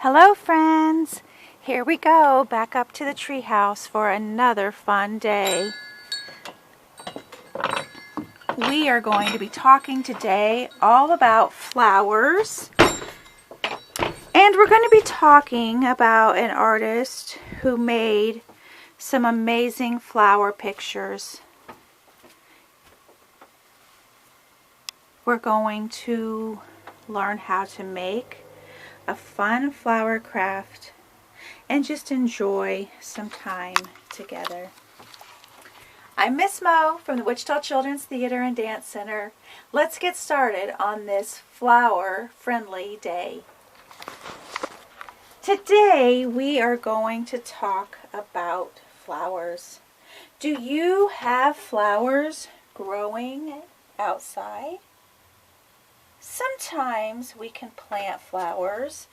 Hello friends! Here we go, back up to the treehouse for another fun day. We are going to be talking today all about flowers. And we're going to be talking about an artist who made some amazing flower pictures. We're going to learn how to make a fun flower craft and just enjoy some time together. I'm Miss Mo from the Wichita Children's Theater and Dance Center. Let's get started on this flower-friendly day. Today we are going to talk about flowers. Do you have flowers growing outside? Sometimes we can plant flowers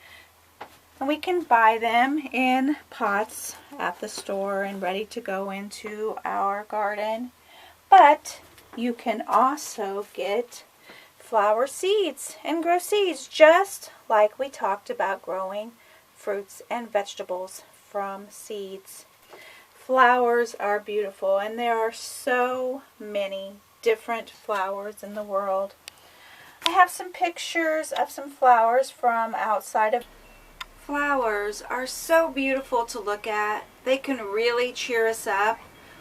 and we can buy them in pots at the store and ready to go into our garden. But you can also get flower seeds and grow seeds, just like we talked about growing fruits and vegetables from seeds. Flowers are beautiful, and there are so many different flowers in the world. I have some pictures of some flowers from outside of. Flowers are so beautiful to look at. They can really cheer us up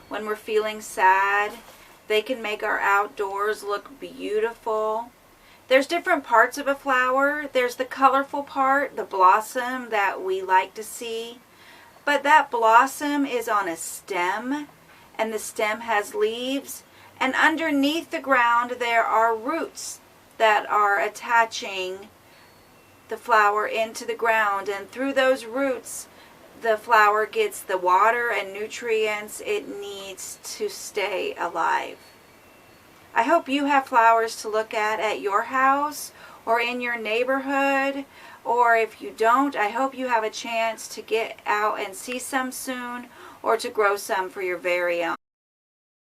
when we're feeling sad. They can make our outdoors look beautiful. There's different parts of a flower. There's the colorful part, the blossom that we like to see. But that blossom is on a stem, and the stem has leaves. And underneath the ground there are roots that are attaching the flower into the ground, and through those roots the flower gets the water and nutrients it needs to stay alive. I hope you have flowers to look at your house or in your neighborhood, or if you don't, I hope you have a chance to get out and see some soon, or to grow some for your very own.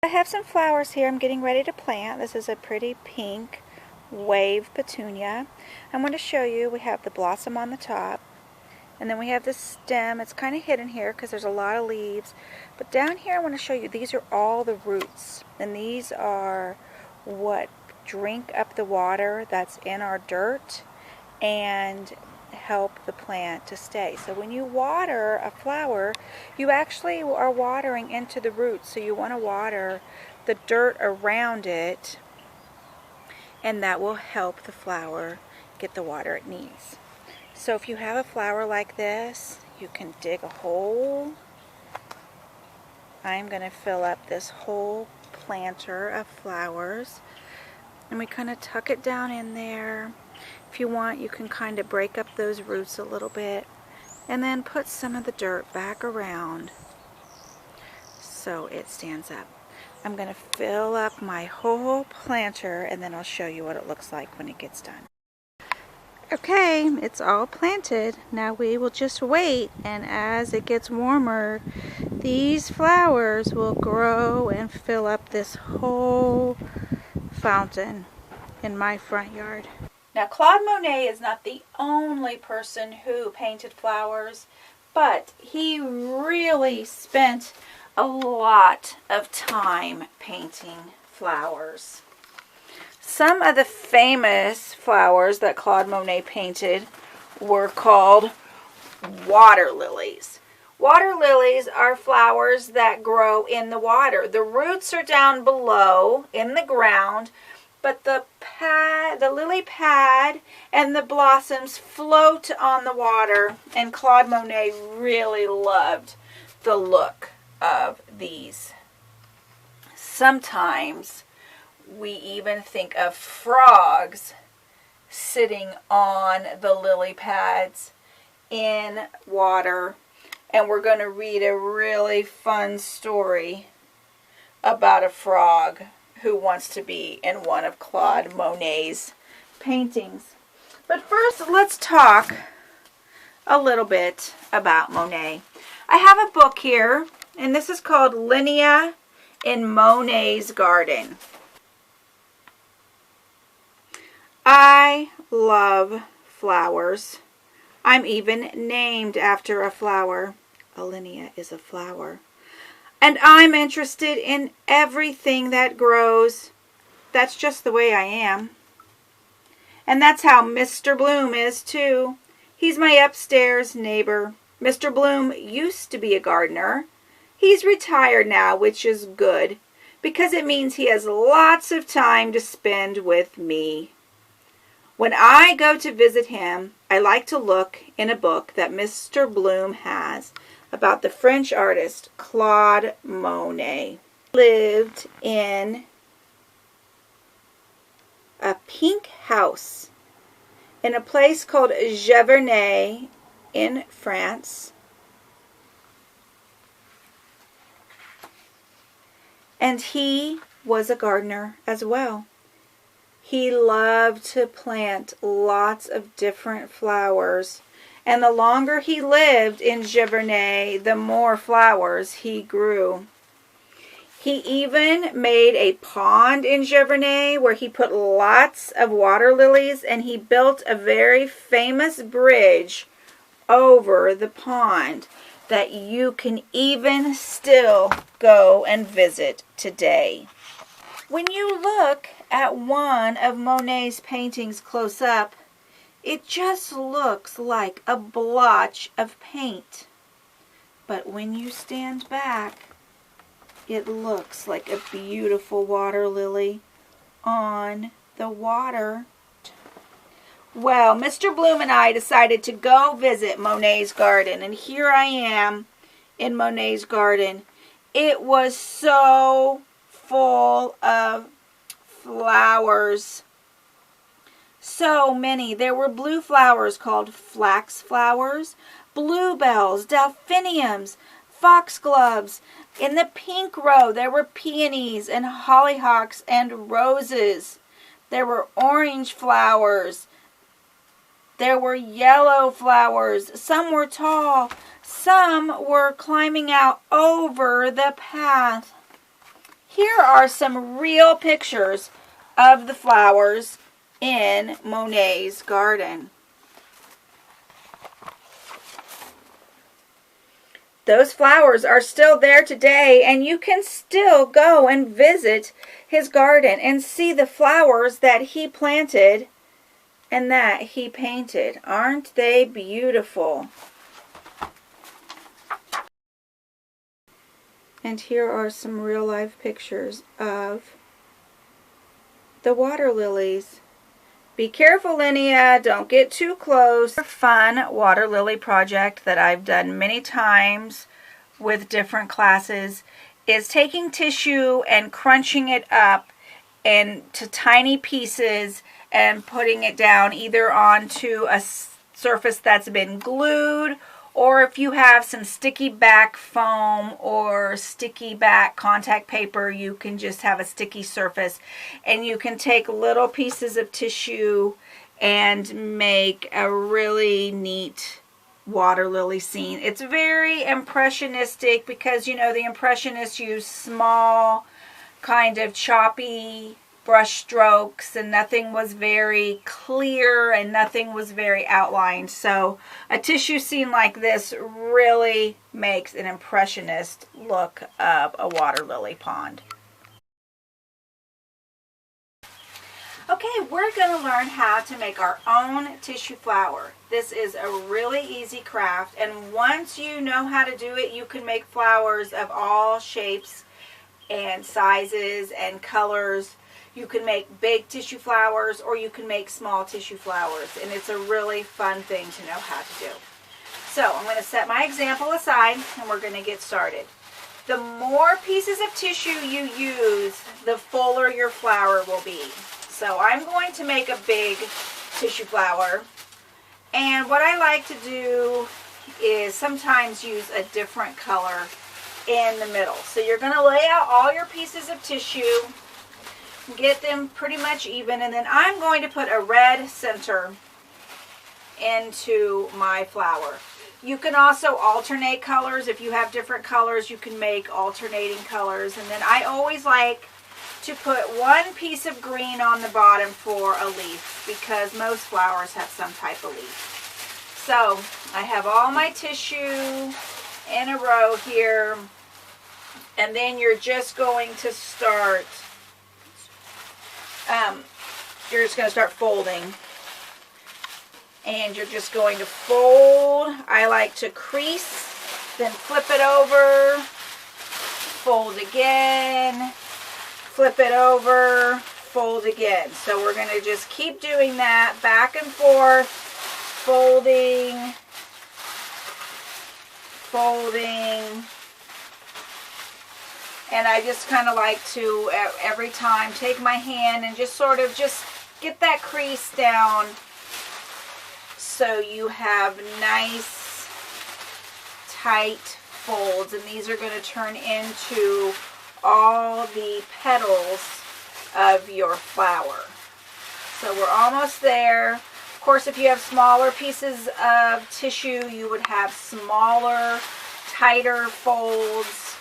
I have some flowers here I'm getting ready to plant. This is a pretty pink wave petunia. I'm going to show you, we have the blossom on the top, and then we have the stem. It's kind of hidden here because there's a lot of leaves, but down here I want to show you, these are all the roots, and these are what drink up the water that's in our dirt and help the plant to stay. So when you water a flower, you actually are watering into the roots, so you want to water the dirt around it, and that will help the flower get the water it needs. So if you have a flower like this, you can dig a hole. I'm going to fill up this whole planter of flowers, and we kind of tuck it down in there. If you want, you can kind of break up those roots a little bit and then put some of the dirt back around so it stands up. I'm going to fill up my whole planter, and then I'll show you what it looks like when it gets done. Okay, it's all planted. Now we will just wait, and as it gets warmer, these flowers will grow and fill up this whole fountain in my front yard. Now, Claude Monet is not the only person who painted flowers, but he really spent a lot of time painting flowers. Some of the famous flowers that Claude Monet painted were called water lilies. Water lilies are flowers that grow in the water. The roots are down below in the ground, but the lily pad and the blossoms float on the water, and Claude Monet really loved the look of these. Sometimes we even think of frogs sitting on the lily pads in water, and we're going to read a really fun story about a frog who wants to be in one of Claude Monet's paintings. But first, let's talk a little bit about Monet. I have a book here, and this is called Linea in Monet's Garden. I love flowers. I'm even named after a flower. Alinea is a flower. And I'm interested in everything that grows. That's just the way I am. And that's how Mr. Bloom is too. He's my upstairs neighbor. Mr. Bloom used to be a gardener. He's retired now, which is good, because it means he has lots of time to spend with me. When I go to visit him, I like to look in a book that Mr. Bloom has about the French artist Claude Monet. He lived in a pink house in a place called Giverny in France. And he was a gardener as well. He loved to plant lots of different flowers. And the longer he lived in Giverny, the more flowers he grew. He even made a pond in Giverny where he put lots of water lilies, and he built a very famous bridge over the pond that you can even still go and visit today. When you look at one of Monet's paintings close up, it just looks like a blotch of paint. But when you stand back, it looks like a beautiful water lily on the water. Well, Mr. Bloom and I decided to go visit Monet's garden, and here I am in Monet's garden. It was so full of flowers. So many. There were blue flowers called flax flowers, bluebells, delphiniums, foxgloves. In the pink row, there were peonies and hollyhocks and roses. There were orange flowers. There were yellow flowers. Some were tall. Some were climbing out over the path. Here are some real pictures of the flowers in Monet's garden. Those flowers are still there today, and you can still go and visit his garden and see the flowers that he planted and that he painted. Aren't they beautiful? And here are some real life pictures of the water lilies. Be careful, Linnea. Don't get too close. A fun water lily project that I've done many times with different classes is taking tissue and crunching it up into tiny pieces and putting it down either onto a surface that's been glued, or if you have some sticky back foam or sticky back contact paper, you can just have a sticky surface, and you can take little pieces of tissue and make a really neat water lily scene. It's very impressionistic because, you know, the Impressionists use small, kind of choppy brush strokes, and nothing was very clear and nothing was very outlined. So a tissue scene like this really makes an impressionist look of a water lily pond. Okay, we're going to learn how to make our own tissue flower. This is a really easy craft, and once you know how to do it, you can make flowers of all shapes and sizes and colors. You can make big tissue flowers, or you can make small tissue flowers, and it's a really fun thing to know how to do. So I'm going to set my example aside, and we're going to get started. The more pieces of tissue you use, the fuller your flower will be. So I'm going to make a big tissue flower, and what I like to do is sometimes use a different color in the middle. So you're going to lay out all your pieces of tissue, get them pretty much even, and then I'm going to put a red center into my flower. You can also alternate colors. If you have different colors, you can make alternating colors. And then I always like to put one piece of green on the bottom for a leaf, because most flowers have some type of leaf. So I have all my tissue in a row here, and then you're just going to start, you're just going to start folding. And you're just going to fold. I like to crease, then flip it over, fold again, flip it over, fold again. So we're going to just keep doing that back and forth, folding, folding. And I just kind of like to, every time, take my hand and just sort of just get that crease down so you have nice, tight folds. And these are going to turn into all the petals of your flower. So we're almost there. Of course, if you have smaller pieces of tissue, you would have smaller, tighter folds.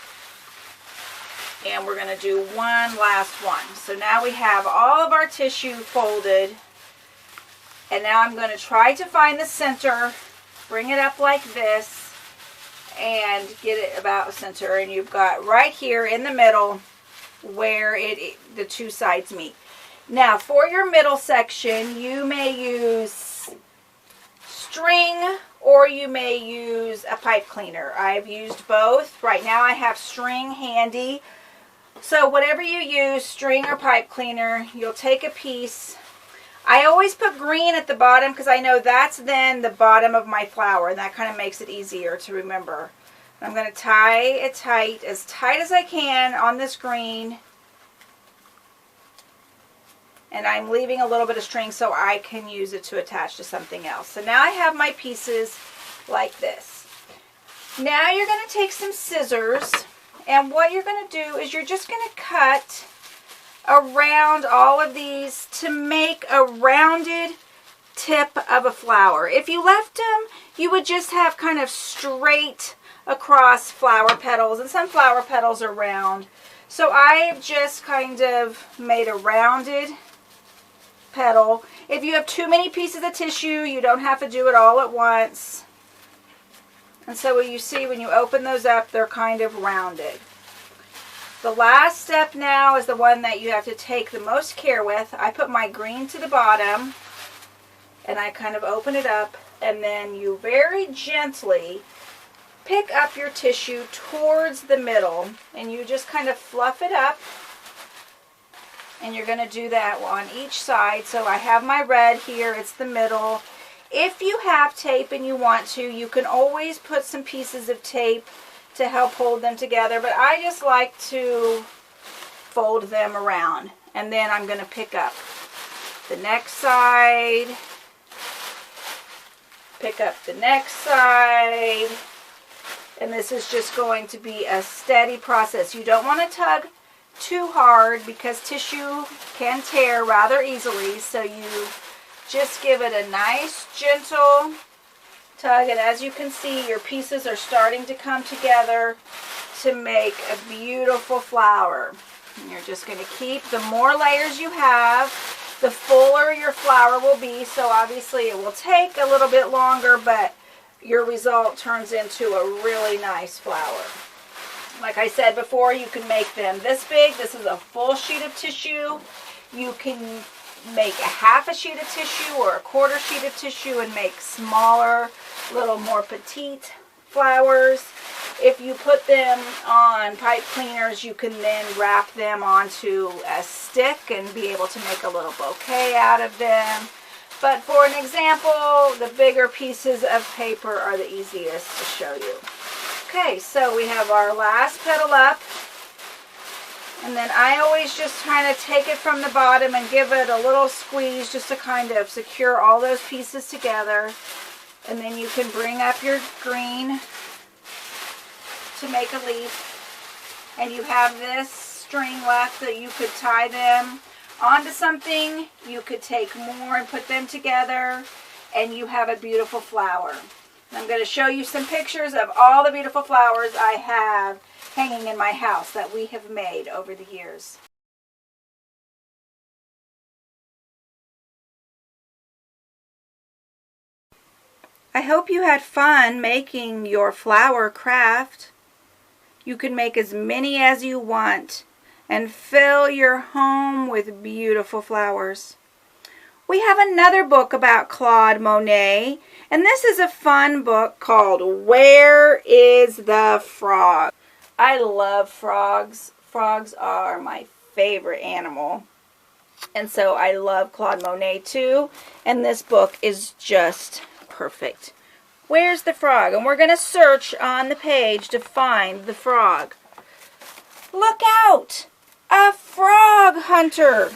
And we're going to do one last one. So now we have all of our tissue folded. And now I'm going to try to find the center, bring it up like this, and get it about center. And you've got right here in the middle where the two sides meet. Now for your middle section, you may use string or you may use a pipe cleaner. I've used both. Right now I have string handy. So whatever you use, string or pipe cleaner, you'll take a piece. I always put green at the bottom because I know that's then the bottom of my flower, and that kind of makes it easier to remember. I'm going to tie it tight as I can on this green. And I'm leaving a little bit of string so I can use it to attach to something else. So now I have my pieces like this. Now you're going to take some scissors, and what you're going to do is you're just going to cut around all of these to make a rounded tip of a flower. If you left them, you would just have kind of straight across flower petals, and some flower petals are round. So I've just kind of made a rounded petal. If you have too many pieces of tissue, you don't have to do it all at once. And so what you see when you open those up, they're kind of rounded. The last step now is the one that you have to take the most care with. I put my green to the bottom, and I kind of open it up, and then you very gently pick up your tissue towards the middle, and you just kind of fluff it up, and you're going to do that on each side. So I have my red here, it's the middle. If you have tape and you want to, you can always put some pieces of tape to help hold them together, but I just like to fold them around. And then I'm going to pick up the next side, pick up the next side, and this is just going to be a steady process. You don't want to tug too hard because tissue can tear rather easily, so you just give it a nice gentle tug, and as you can see, your pieces are starting to come together to make a beautiful flower. And you're just going to keep, the more layers you have, the fuller your flower will be. So obviously it will take a little bit longer, but your result turns into a really nice flower. Like I said before, you can make them this big. This is a full sheet of tissue. You can make a half a sheet of tissue or a quarter sheet of tissue and make smaller, little more petite flowers. If you put them on pipe cleaners, you can then wrap them onto a stick and be able to make a little bouquet out of them. But for an example, the bigger pieces of paper are the easiest to show you. Okay, so we have our last petal up. And then I always just kind of take it from the bottom and give it a little squeeze just to kind of secure all those pieces together. And then you can bring up your green to make a leaf. And you have this string left that you could tie them onto something. You could take more and put them together, and you have a beautiful flower. And I'm going to show you some pictures of all the beautiful flowers I have hanging in my house that we have made over the years. I hope you had fun making your flower craft. You can make as many as you want and fill your home with beautiful flowers. We have another book about Claude Monet, and this is a fun book called Where is the Frog? I love frogs. Frogs are my favorite animal. And so I love Claude Monet too, and this book is just perfect. Where's the frog? And we're going to search on the page to find the frog. Look out! A frog hunter!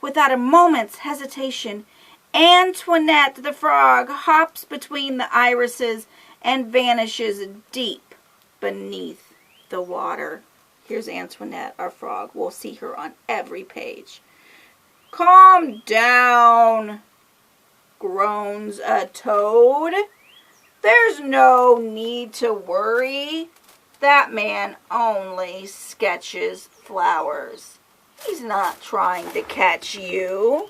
Without a moment's hesitation, Antoinette the frog hops between the irises and vanishes deep beneath the water. Here's Antoinette, our frog. We'll see her on every page. Calm down, groans a toad. There's no need to worry. That man only sketches flowers. He's not trying to catch you.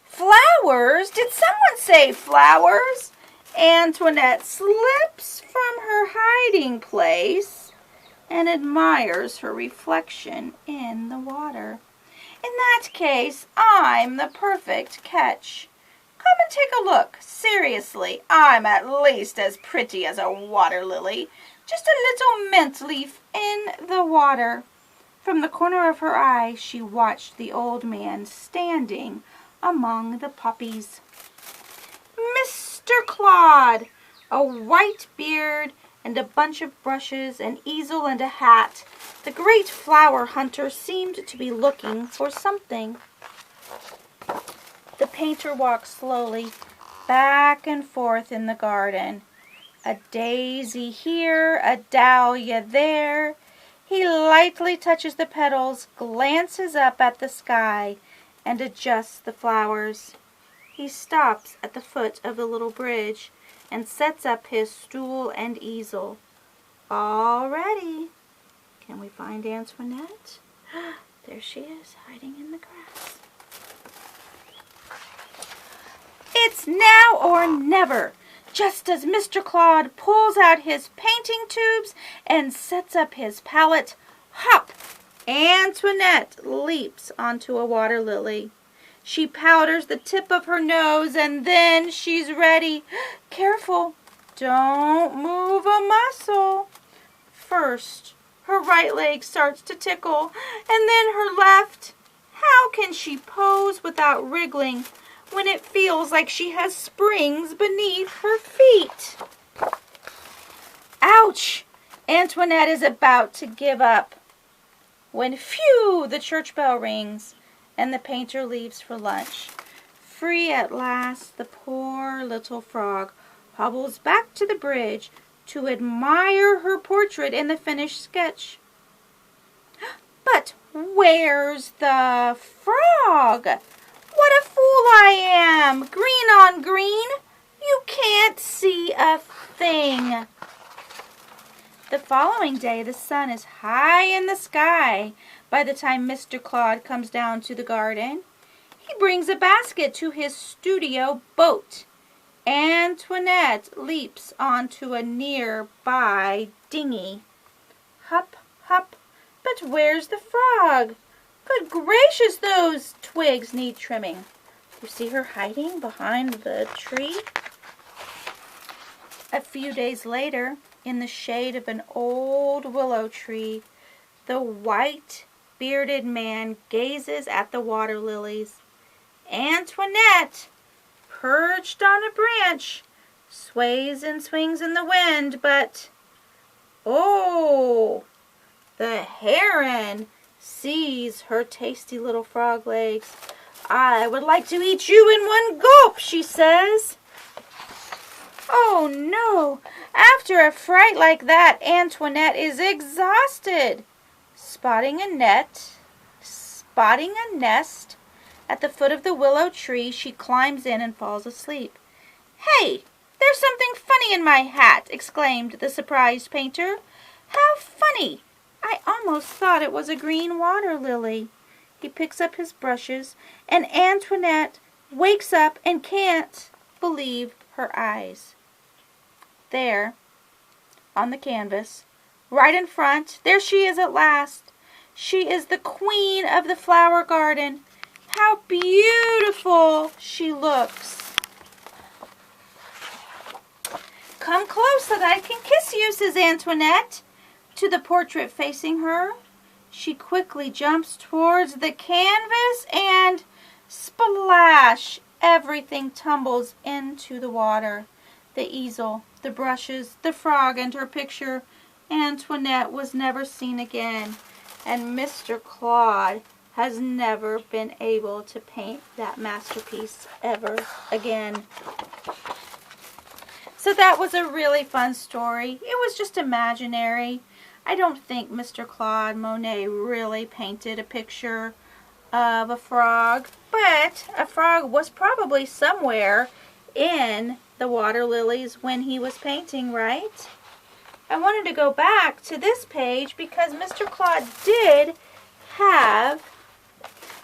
Flowers? Did someone say flowers? Antoinette slips from her hiding place and admires her reflection in the water. In that case, I'm the perfect catch. Come and take a look. Seriously, I'm at least as pretty as a water lily. Just a little mint leaf in the water. From the corner of her eye, she watched the old man standing among the poppies. Mr. Claude, a white beard and a bunch of brushes, an easel and a hat. The great flower hunter seemed to be looking for something. The painter walked slowly back and forth in the garden. A daisy here, a dahlia there. He lightly touches the petals, glances up at the sky, and adjusts the flowers. He stops at the foot of the little bridge and sets up his stool and easel. All ready. Can we find Antoinette? There she is, hiding in the grass. It's now or never. Just as Mr. Claude pulls out his painting tubes and sets up his palette, hop! Antoinette leaps onto a water lily. She powders the tip of her nose and then she's ready. Careful, don't move a muscle. First, her right leg starts to tickle and then her left. How can she pose without wriggling when it feels like she has springs beneath her feet? Ouch! Antoinette is about to give up when, phew, the church bell rings and the painter leaves for lunch. Free at last, the poor little frog hobbles back to the bridge to admire her portrait in the finished sketch. But where's the frog? What a fool I am! Green on green! You can't see a thing. The following day, the sun is high in the sky by the time Mr. Claude comes down to the garden. He brings a basket to his studio boat. Antoinette leaps onto a nearby dinghy. Hop, hop, but where's the frog? Good gracious, those twigs need trimming. You see her hiding behind the tree? A few days later, in the shade of an old willow tree, the white bearded man gazes at the water lilies. Antoinette, perched on a branch, sways and swings in the wind, but, oh, the heron sees her tasty little frog legs. I would like to eat you in one gulp, she says. Oh no, after a fright like that, Antoinette is exhausted. Spotting a nest at the foot of the willow tree, she climbs in and falls asleep. Hey, there's something funny in my hat, exclaimed the surprised painter. How funny! I almost thought it was a green water lily. He picks up his brushes, and Antoinette wakes up and can't believe her eyes. There, on the canvas, right in front, there she is at last. She is the queen of the flower garden. How beautiful she looks. "Come close so that I can kiss you," says Antoinette to the portrait facing her. She quickly jumps towards the canvas and splash! Everything tumbles into the water. The easel, the brushes, the frog, and her picture. Antoinette was never seen again, and Mr. Claude has never been able to paint that masterpiece ever again. So that was a really fun story. It was just imaginary. I don't think Mr. Claude Monet really painted a picture of a frog, but a frog was probably somewhere in the water lilies when he was painting, right? I wanted to go back to this page because Mr. Claude did have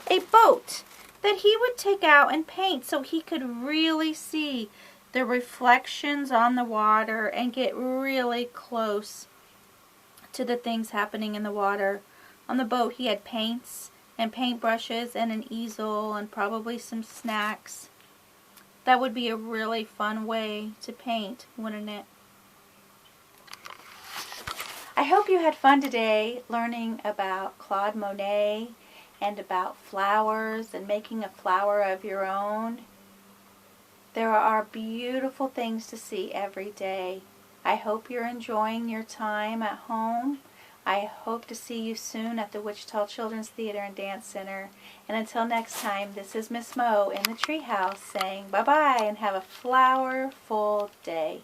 a boat that he would take out and paint so he could really see the reflections on the water and get really close to the things happening in the water. On the boat he had paints and paintbrushes and an easel and probably some snacks. That would be a really fun way to paint, wouldn't it? I hope you had fun today learning about Claude Monet and about flowers and making a flower of your own. There are beautiful things to see every day. I hope you're enjoying your time at home. I hope to see you soon at the Wichita Children's Theater and Dance Center. And until next time, this is Miss Mo in the treehouse saying bye-bye and have a flower-full day.